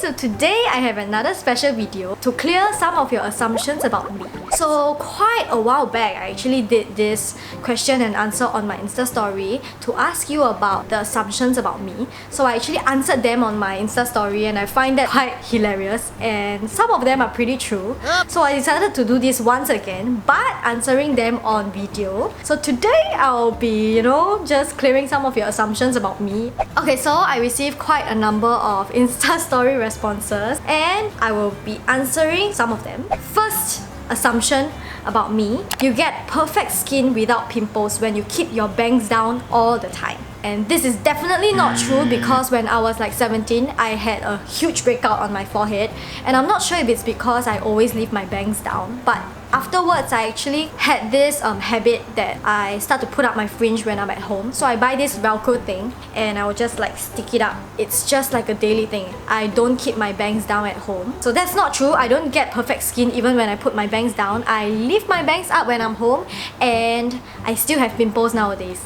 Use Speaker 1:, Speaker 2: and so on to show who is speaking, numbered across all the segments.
Speaker 1: so today I have another special video to clear some of your assumptions about me. So quite a while back, I actually did this question and answer on my Insta story to ask you about the assumptions about me. So I actually answered them on my Insta story and I find that quite hilarious, and some of them are pretty true. So I decided to do this once again, but answering them on video. So today I'll be, just clearing some of your assumptions about me. Okay, so I received quite a number of Insta story responses and I will be answering some of them. First assumption about me: you get perfect skin without pimples when you keep your bangs down all the time. And this is definitely not true, because when I was like 17, I had a huge breakout on my forehead, and I'm not sure if it's because I always leave my bangs down, but afterwards I actually had this habit that I start to put up my fringe when I'm at home. So I buy this Velcro thing and I will just like stick it up. It's just like a daily thing. I don't keep my bangs down at home. So that's not true. I don't get perfect skin even when I put my bangs down. I leave my bangs up when I'm home and I still have pimples nowadays.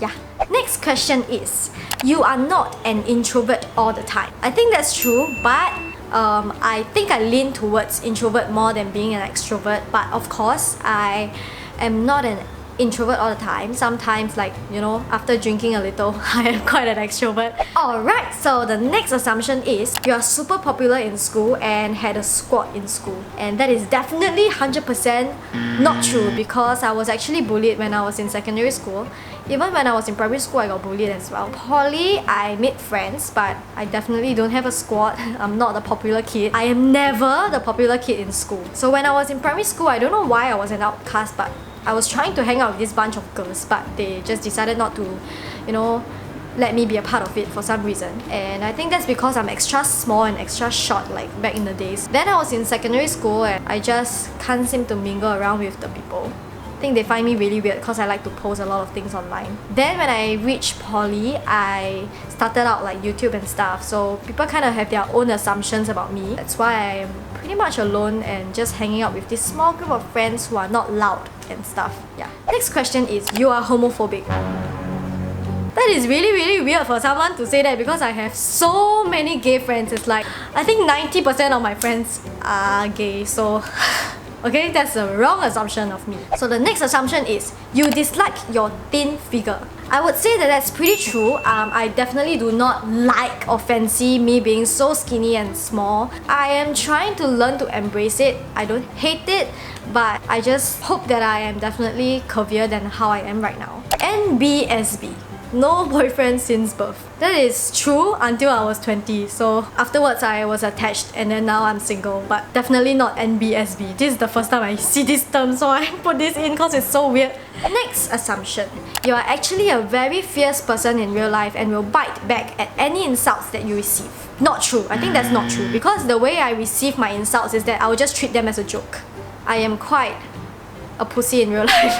Speaker 1: Yeah. Next question is, you are not an introvert all the time. I think that's true, but I think I lean towards introvert more than being an extrovert. But of course, I am not an introvert all the time. Sometimes, like, after drinking a little, I am quite an extrovert. Alright, so the next assumption is you are super popular in school and had a squad in school. And that is definitely 100% not true, because I was actually bullied when I was in secondary school. Even when I was in primary school, I got bullied as well. Poly, I made friends, but I definitely don't have a squad. I'm not the popular kid. I am never the popular kid in school. So when I was in primary school, I don't know why I was an outcast, but I was trying to hang out with this bunch of girls, but they just decided not to, let me be a part of it for some reason. And I think that's because I'm extra small and extra short, like back in the days. Then I was in secondary school and I just can't seem to mingle around with the people. I think they find me really weird because I like to post a lot of things online. Then when I reached poly, I started out like YouTube and stuff, so people kind of have their own assumptions about me. That's why I'm pretty much alone and just hanging out with this small group of friends who are not loud and stuff. Yeah. Next question is, you are homophobic. That is really weird for someone to say that, because I have so many gay friends. It's like, I think 90% of my friends are gay, so okay, that's a wrong assumption of me. So the next assumption is, you dislike your thin figure. I would say that that's pretty true. I definitely do not like or fancy me being so skinny and small. I am trying to learn to embrace it. I don't hate it, but I just hope that I am definitely curvier than how I am right now. NBSB. No boyfriend since birth. That is true until I was 20. So afterwards I was attached and then now I'm single, but definitely not NBSB. This is the first time I see this term, so I put this in because it's so weird. Next assumption. You are actually a very fierce person in real life and will bite back at any insults that you receive. Not true. I think that's not true, because the way I receive my insults is that I will just treat them as a joke. I am quite a pussy in real life.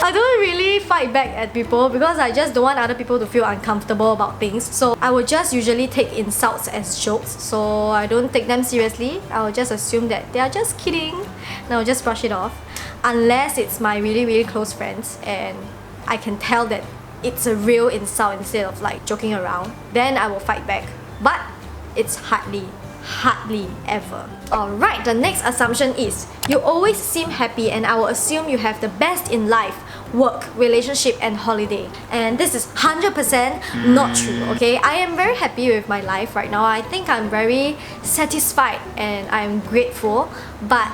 Speaker 1: I don't really fight back at people because I just don't want other people to feel uncomfortable about things. So I would just usually take insults as jokes, so I don't take them seriously. I will just assume that they are just kidding and I'll just brush it off. Unless it's my really close friends and I can tell that it's a real insult instead of like joking around, then I will fight back. But it's hardly ever. Alright, the next assumption is, you always seem happy, and I will assume you have the best in life: work, relationship, and holiday. And this is 100% not true, okay? I am very happy with my life right now. I think I'm very satisfied and I'm grateful, but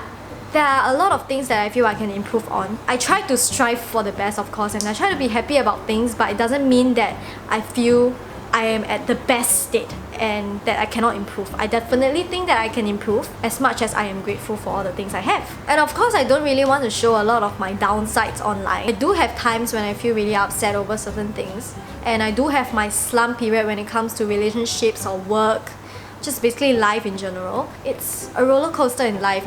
Speaker 1: there are a lot of things that I feel I can improve on. I try to strive for the best, of course, and I try to be happy about things, but it doesn't mean that I feel I am at the best state and that I cannot improve. I definitely think that I can improve, as much as I am grateful for all the things I have. And of course, I don't really want to show a lot of my downsides online. I do have times when I feel really upset over certain things, and I do have my slump period when it comes to relationships or work, just basically life in general. It's a roller coaster in life,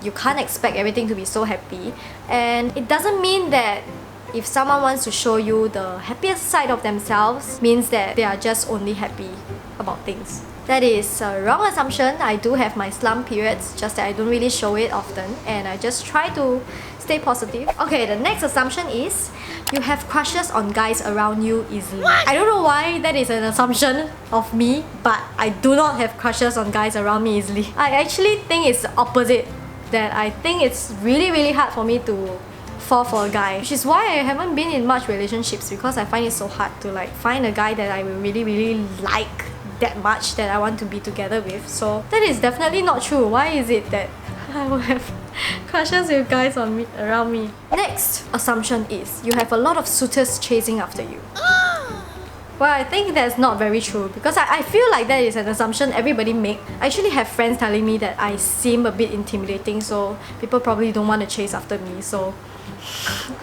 Speaker 1: you can't expect everything to be so happy, and it doesn't mean that if someone wants to show you the happiest side of themselves, means that they are just only happy about things. That is a wrong assumption. I do have my slump periods, just that I don't really show it often, and I just try to stay positive. Okay, the next assumption is, You have crushes on guys around you easily. I don't know why that is an assumption of me, but I do not have crushes on guys around me easily. I actually think it's the opposite. That I think it's really hard for me to fall for a guy, which is why I haven't been in much relationships, because I find it so hard to like find a guy that I will really like that much that I want to be together with. So that is definitely not true. Why is it that I will have crushes with guys around me? Next assumption is you have a lot of suitors chasing after you. Well, I think that's not very true, because I feel like that is an assumption everybody make. I actually have friends telling me that I seem a bit intimidating, so people probably don't want to chase after me. So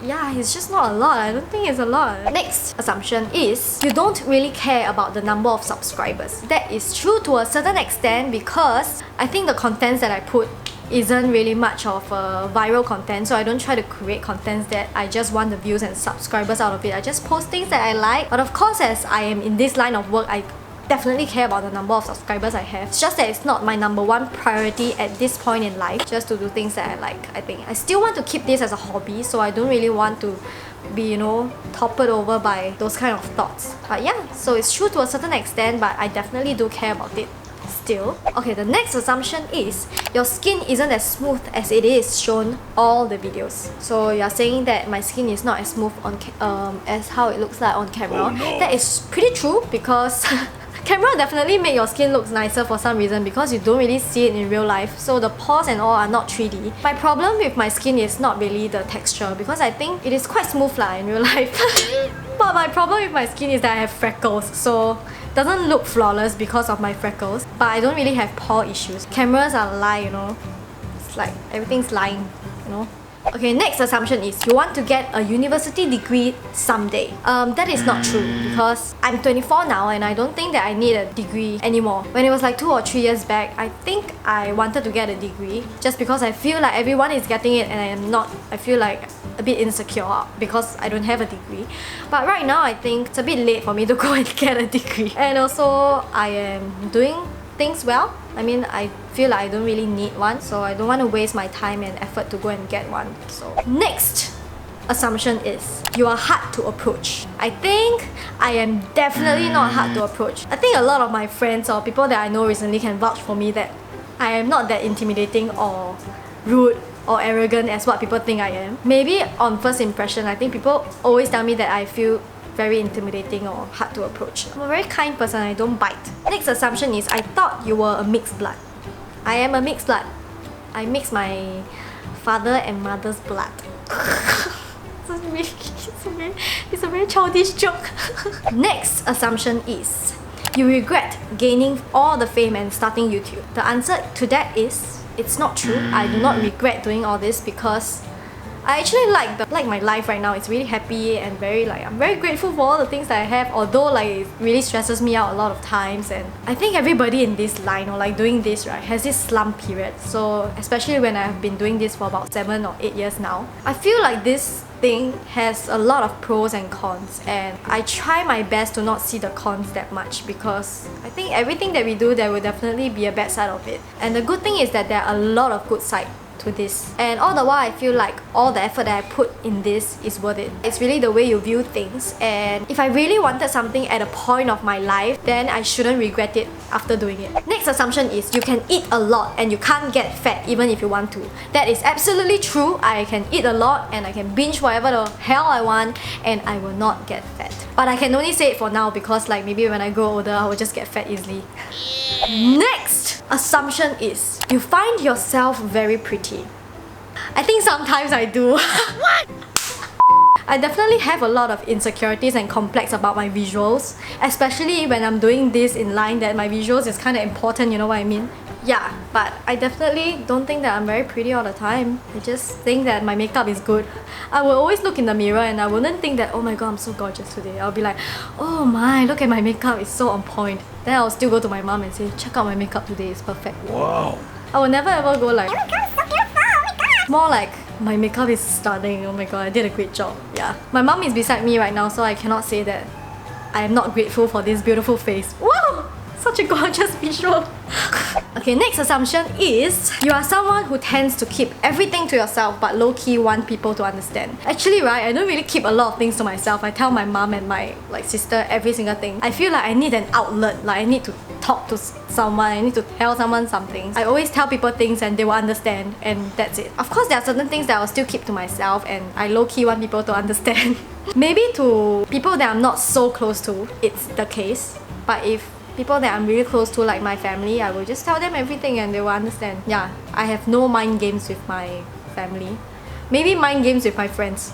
Speaker 1: yeah, it's just not a lot. I don't think it's a lot. Next assumption is you don't really care about the number of subscribers. That is true to a certain extent, because I think the contents that I put isn't really much of viral content, so I don't try to create contents that I just want the views and subscribers out of it. I just post things that I like. But of course, as I am in this line of work, I definitely care about the number of subscribers I have. It's just that it's not my number one priority at this point in life, just to do things that I like. I think I still want to keep this as a hobby, so I don't really want to be, you know, toppled over by those kind of thoughts. But yeah, so it's true to a certain extent, but I definitely do care about it still. Okay, the next assumption is your skin isn't as smooth as it is shown all the videos. So you're saying that my skin is not as smooth on as how it looks like on camera. Oh, no. That is pretty true, because camera definitely make your skin look nicer for some reason, because you don't really see it in real life, so the pores and all are not 3D. My problem with my skin is not really the texture, because I think it is quite smooth in real life. But my problem with my skin is that I have freckles, so doesn't look flawless because of my freckles. But I don't really have pore issues. Cameras are lie, you know. It's like everything's lying, you know. Okay, next assumption is you want to get a university degree someday. That is not true, because I'm 24 now and I don't think that I need a degree anymore. When it was like 2 or 3 years back, I think I wanted to get a degree just because I feel like everyone is getting it and I am not. I feel like a bit insecure because I don't have a degree. But right now I think it's a bit late for me to go and get a degree. And also I am doing things well. I mean, I feel like I don't really need one, so I don't want to waste my time and effort to go and get one. So next assumption is you are hard to approach. I think I am definitely not hard to approach. I think a lot of my friends or people that I know recently can vouch for me that I am not that intimidating or rude or arrogant as what people think I am. Maybe on first impression, I think people always tell me that I feel very intimidating or hard to approach. I'm a very kind person, I don't bite. Next assumption is I thought you were a mixed blood. I am a mixed blood. I mix my father and mother's blood. It's a very childish joke. Next assumption is you regret gaining all the fame and starting YouTube. The answer to that is it's not true. I do not regret doing all this, because I actually like my life right now. It's really happy and I'm very grateful for all the things that I have, although it really stresses me out a lot of times. And I think everybody in this line or doing this has this slump period. So especially when I've been doing this for about 7 or 8 years now, I feel like this thing has a lot of pros and cons, and I try my best to not see the cons that much, because I think everything that we do, there will definitely be a bad side of it. And the good thing is that there are a lot of good sides to this, and all the while I feel like all the effort that I put in this is worth it. It's really the way you view things, and if I really wanted something at a point of my life, then I shouldn't regret it after doing it. Next assumption is you can eat a lot and you can't get fat even if you want to. That is absolutely true. I can eat a lot and I can binge whatever the hell I want and I will not get fat. But I can only say it for now, because maybe when I grow older I will just get fat easily. Next assumption is you find yourself very pretty. I think sometimes I do. What? I definitely have a lot of insecurities and complex about my visuals, especially when I'm doing this in line that my visuals is kind of important, you know what I mean? Yeah, but I definitely don't think that I'm very pretty all the time. I just think that my makeup is good. I will always look in the mirror and I wouldn't think that, oh my god, I'm so gorgeous today. I'll be like, oh my, look at my makeup, it's so on point. Then I'll still go to my mom and say, check out my makeup today, it's perfect. Wow. I will never ever go like, more like, my makeup is stunning, oh my god, I did a great job. Yeah. My mom is beside me right now, so I cannot say that I am not grateful for this beautiful face. Wow! Such a gorgeous visual. Okay, Okay, next assumption is you are someone who tends to keep everything to yourself but low-key want people to understand. Actually, right, I don't really keep a lot of things to myself. I tell my mom and my sister every single thing. I feel like I need an outlet, like I need to talk to someone, I need to tell someone something. I always tell people things and they will understand, and that's it. Of course, there are certain things that I will still keep to myself and I low-key want people to understand. Maybe to people that I'm not so close to, it's the case. But if people that I'm really close to, like my family, I will just tell them everything and they will understand. Yeah, I have no mind games with my family. Maybe mind games with my friends.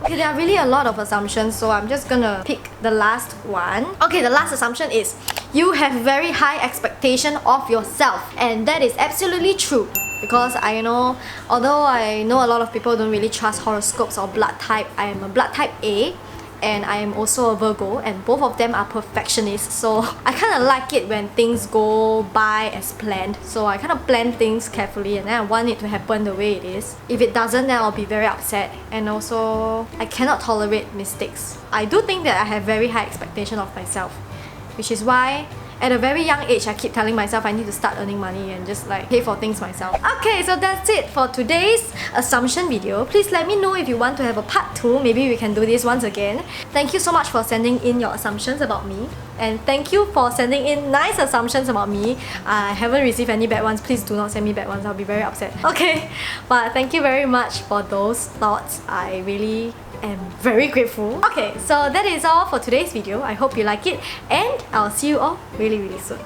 Speaker 1: Okay, there are really a lot of assumptions, so I'm just gonna pick the last one. Okay, the last assumption is you have very high expectation of yourself, and that is absolutely true. Because I know, although I know a lot of people don't really trust horoscopes or blood type, I am a blood type A and I am also a Virgo, and both of them are perfectionists, so I kind of like it when things go by as planned. So I kind of plan things carefully and then I want it to happen the way it is. If it doesn't, then I'll be very upset, and also I cannot tolerate mistakes. I do think that I have very high expectation of myself, which is why at a very young age, I keep telling myself I need to start earning money and just like pay for things myself. Okay, so that's it for today's assumption video. Please let me know if you want to have a part 2. Maybe we can do this once again. Thank you so much for sending in your assumptions about me. And thank you for sending in nice assumptions about me. I haven't received any bad ones. Please do not send me bad ones. I'll be very upset. Okay, but thank you very much for those thoughts. I really am very grateful. Okay, so that is all for today's video. I hope you like it and I'll see you all really soon.